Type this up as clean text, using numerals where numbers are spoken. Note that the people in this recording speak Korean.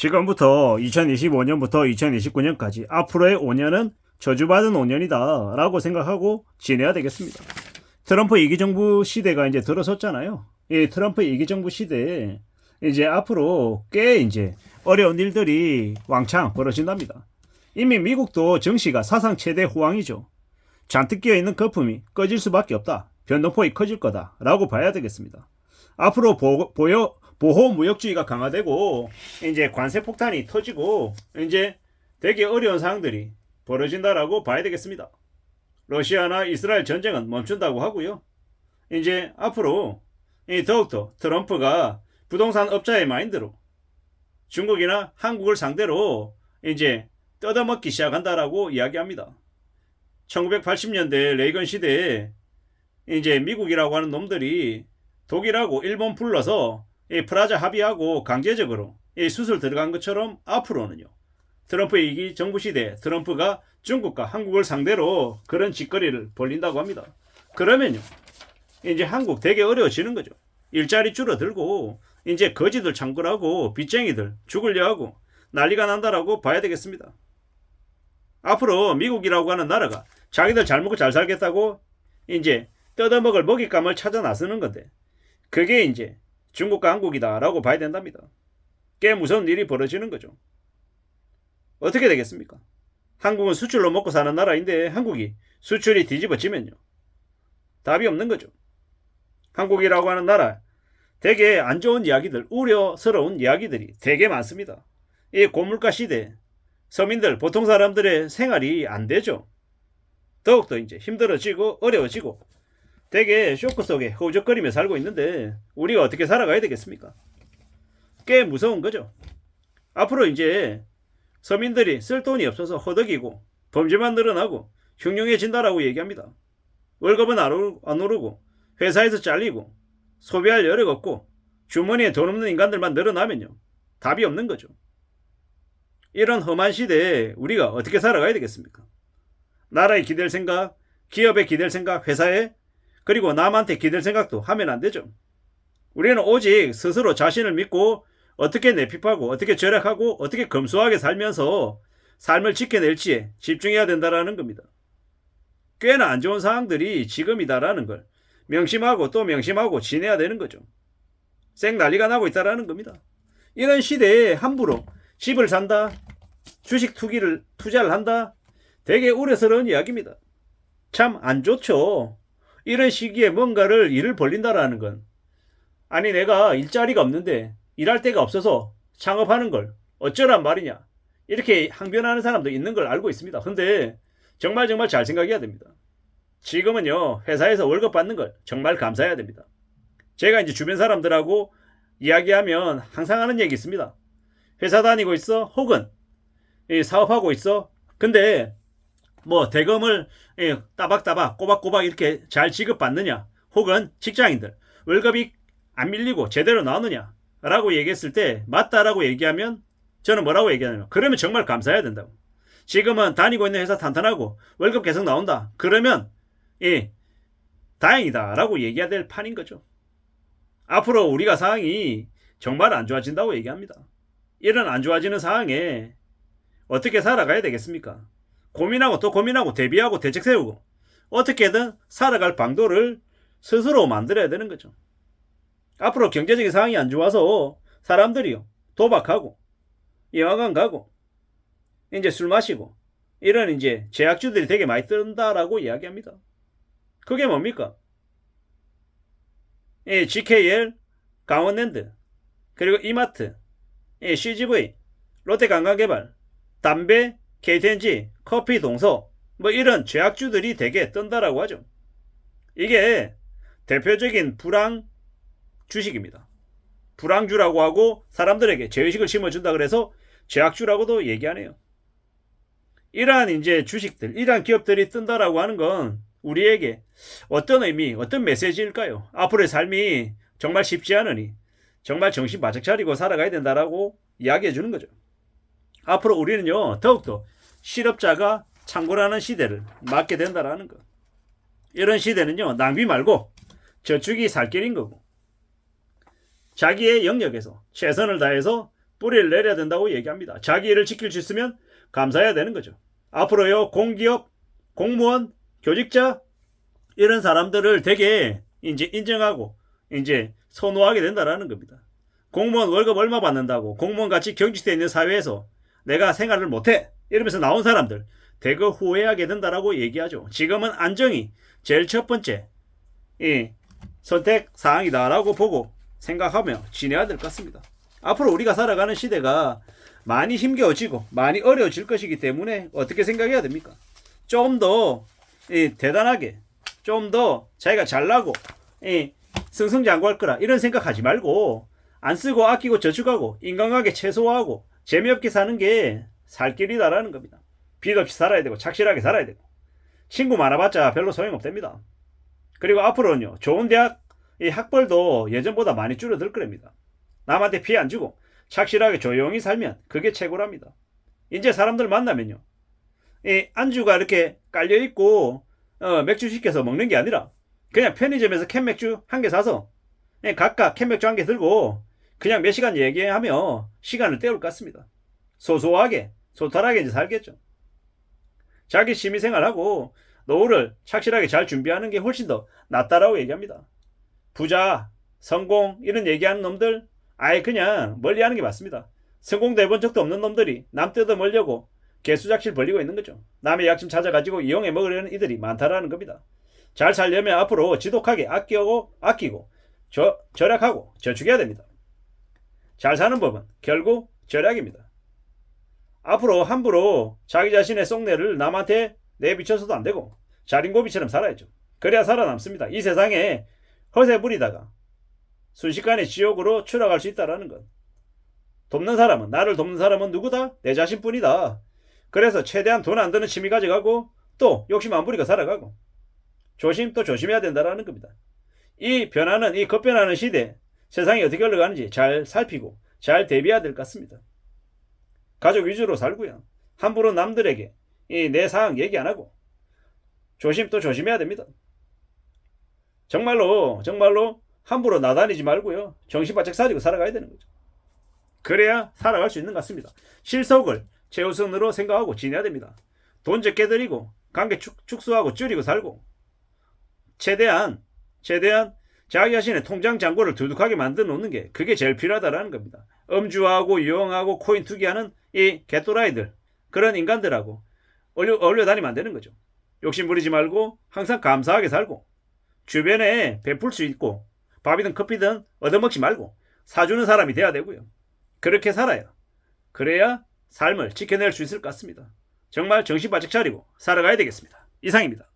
지금부터 2025년부터 2029년까지 앞으로의 5년은 저주받은 5년이다 라고 생각하고 지내야 되겠습니다. 트럼프 이기정부 시대가 이제 들어섰잖아요. 이 트럼프 이기정부 시대에 이제 앞으로 꽤 이제 어려운 일들이 왕창 벌어진답니다. 이미 미국도 정시가 사상 최대 호황이죠. 잔뜩 끼어있는 거품이 꺼질 수밖에 없다. 변동폭이 커질 거다 라고 봐야 되겠습니다. 앞으로 보호무역주의가 강화되고 이제 관세 폭탄이 터지고 이제 되게 어려운 상황들이 벌어진다라고 봐야 되겠습니다. 러시아나 이스라엘 전쟁은 멈춘다고 하고요. 이제 앞으로 더욱더 트럼프가 부동산 업자의 마인드로 중국이나 한국을 상대로 이제 뜯어먹기 시작한다라고 이야기합니다. 1980년대 레이건 시대에 이제 미국이라고 하는 놈들이 독일하고 일본 불러서 프라자 합의하고 강제적으로 수술 들어간 것처럼 앞으로는요. 트럼프 이기 정부 시대 트럼프가 중국과 한국을 상대로 그런 짓거리를 벌린다고 합니다. 그러면요. 이제 한국 되게 어려워지는 거죠. 일자리 줄어들고 이제 거지들 창궐하고 빚쟁이들 죽으려 하고 난리가 난다라고 봐야 되겠습니다. 앞으로 미국이라고 하는 나라가 자기들 잘 먹고 잘 살겠다고 이제 뜯어먹을 먹잇감을 찾아 나서는 건데 그게 이제 중국과 한국이다라고 봐야 된답니다. 꽤 무서운 일이 벌어지는 거죠. 어떻게 되겠습니까? 한국은 수출로 먹고 사는 나라인데 한국이 수출이 뒤집어지면요. 답이 없는 거죠. 한국이라고 하는 나라 되게 안 좋은 이야기들, 우려스러운 이야기들이 되게 많습니다. 이 고물가 시대 서민들, 보통 사람들의 생활이 안 되죠. 더욱더 이제 힘들어지고 어려워지고 되게 쇼크 속에 허우적거리며 살고 있는데 우리가 어떻게 살아가야 되겠습니까? 꽤 무서운 거죠. 앞으로 이제 서민들이 쓸 돈이 없어서 허덕이고 범죄만 늘어나고 흉흉해진다라고 얘기합니다. 월급은 안 오르고 회사에서 잘리고 소비할 여력 없고 주머니에 돈 없는 인간들만 늘어나면요. 답이 없는 거죠. 이런 험한 시대에 우리가 어떻게 살아가야 되겠습니까? 나라에 기댈 생각, 기업에 기댈 생각, 회사에 그리고 남한테 기댈 생각도 하면 안 되죠. 우리는 오직 스스로 자신을 믿고 어떻게 내핍하고 어떻게 절약하고 어떻게 검소하게 살면서 삶을 지켜낼지에 집중해야 된다라는 겁니다. 꽤나 안 좋은 상황들이 지금이다라는 걸 명심하고 또 명심하고 지내야 되는 거죠. 쌩 난리가 나고 있다라는 겁니다. 이런 시대에 함부로 집을 산다, 주식 투자를 한다, 되게 우려스러운 이야기입니다. 참 안 좋죠. 이런 시기에 뭔가를 일을 벌린다라는 건 아니 내가 일자리가 없는데 일할 데가 없어서 창업하는 걸 어쩌란 말이냐 이렇게 항변하는 사람도 있는 걸 알고 있습니다. 근데 정말 잘 생각해야 됩니다. 지금은요 회사에서 월급 받는 걸 정말 감사해야 됩니다. 제가 이제 주변 사람들하고 이야기하면 항상 하는 얘기 있습니다. 회사 다니고 있어 혹은 사업하고 있어 근데 뭐 대금을 따박따박 꼬박꼬박 이렇게 잘 지급받느냐 혹은 직장인들 월급이 안 밀리고 제대로 나오느냐 라고 얘기했을 때 맞다라고 얘기하면 저는 뭐라고 얘기하냐면 그러면 정말 감사해야 된다고. 지금은 다니고 있는 회사 탄탄하고 월급 계속 나온다 그러면 다행이다 라고 얘기해야 될 판인 거죠. 앞으로 우리가 상황이 정말 안 좋아진다고 얘기합니다. 이런 안 좋아지는 상황에 어떻게 살아가야 되겠습니까? 고민하고 또 고민하고 대비하고 대책 세우고 어떻게든 살아갈 방도를 스스로 만들어야 되는 거죠. 앞으로 경제적인 상황이 안 좋아서 사람들이요 도박하고 영화관 가고 이제 술 마시고 이런 이제 제약주들이 되게 많이 뜬다라고 이야기합니다. 그게 뭡니까? GKL, 강원랜드, 그리고 이마트, CGV, 롯데관광개발, 담배, KTNG, 커피 동서 뭐 이런 제약주들이 되게 뜬다라고 하죠. 이게 대표적인 불황 주식입니다. 불황주라고 하고 사람들에게 죄의식을 심어준다 그래서 제약주라고도 얘기하네요. 이러한 이제 주식들, 이러한 기업들이 뜬다라고 하는 건 우리에게 어떤 의미, 어떤 메시지일까요? 앞으로의 삶이 정말 쉽지 않으니 정말 정신 바짝 차리고 살아가야 된다라고 이야기해 주는 거죠. 앞으로 우리는요 더욱더 실업자가 창궐하는 시대를 맞게 된다라는 것. 이런 시대는요 낭비 말고 저축이 살 길인 거고 자기의 영역에서 최선을 다해서 뿌리를 내려야 된다고 얘기합니다. 자기 일을 지킬 수 있으면 감사해야 되는 거죠. 앞으로요, 공기업, 공무원, 교직자 이런 사람들을 되게 이제 인정하고 이제 선호하게 된다라는 겁니다. 공무원 월급 얼마 받는다고 공무원 같이 경직되어 있는 사회에서 내가 생활을 못해 이러면서 나온 사람들 대거 후회하게 된다라고 얘기하죠. 지금은 안정이 제일 첫 번째 이 선택 사항이다라고 보고 생각하며 지내야 될 것 같습니다. 앞으로 우리가 살아가는 시대가 많이 힘겨워지고 많이 어려워질 것이기 때문에 어떻게 생각해야 됩니까? 좀 더 대단하게 좀 더 자기가 잘나고 승승장구할 거라 이런 생각하지 말고 안 쓰고 아끼고 저축하고 인간관계 최소화하고 재미없게 사는 게 살 길이다라는 겁니다. 빚 없이 살아야 되고 착실하게 살아야 되고 친구 많아봤자 별로 소용없답니다. 그리고 앞으로는요, 좋은 대학 학벌도 예전보다 많이 줄어들 거랍니다. 남한테 피해 안 주고 착실하게 조용히 살면 그게 최고랍니다. 이제 사람들 만나면요, 안주가 이렇게 깔려있고 맥주 시켜서 먹는 게 아니라 그냥 편의점에서 캔맥주 한 개 사서 각각 캔맥주 한 개 들고 그냥 몇 시간 얘기하며 시간을 때울 것 같습니다. 소소하게 소탈하게 이제 살겠죠. 자기 취미생활하고 노후를 착실하게 잘 준비하는 게 훨씬 더 낫다라고 얘기합니다. 부자, 성공 이런 얘기하는 놈들 아예 그냥 멀리하는 게 맞습니다. 성공도 해본 적도 없는 놈들이 남 뜯어 먹려고 개수작실 벌리고 있는 거죠. 남의 약점 찾아가지고 이용해 먹으려는 이들이 많다라는 겁니다. 잘 살려면 앞으로 지독하게 아끼고 절약하고 저축해야 됩니다. 잘 사는 법은 결국 절약입니다. 앞으로 함부로 자기 자신의 속내를 남한테 내비쳐서도 안 되고 자린고비처럼 살아야죠. 그래야 살아남습니다. 이 세상에 허세 부리다가 순식간에 지옥으로 추락할 수 있다는 것. 나를 돕는 사람은 누구다? 내 자신뿐이다. 그래서 최대한 돈 안 드는 취미 가져가고 또 욕심 안 부리고 살아가고 조심 또 조심해야 된다는 겁니다. 이 급변하는 시대 세상이 어떻게 흘러가는지 잘 살피고 잘 대비해야 될 것 같습니다. 가족 위주로 살고요. 함부로 남들에게 내 상황 얘기 안 하고 조심 또 조심해야 됩니다. 정말로 함부로 나다니지 말고요. 정신 바짝 차리고 살아가야 되는 거죠. 그래야 살아갈 수 있는 것 같습니다. 실속을 최우선으로 생각하고 지내야 됩니다. 돈 적게 들이고 관계 축소하고 줄이고 살고 최대한 자기 자신의 통장 잔고를 두둑하게 만들어 놓는 게 그게 제일 필요하다라는 겁니다. 음주하고 유흥하고 코인 투기하는 이 개또라이들 그런 인간들하고 어울려 다니면 안 되는 거죠. 욕심 부리지 말고 항상 감사하게 살고 주변에 베풀 수 있고 밥이든 커피든 얻어먹지 말고 사주는 사람이 돼야 되고요. 그렇게 살아야 그래야 삶을 지켜낼 수 있을 것 같습니다. 정말 정신 바짝 차리고 살아가야 되겠습니다. 이상입니다.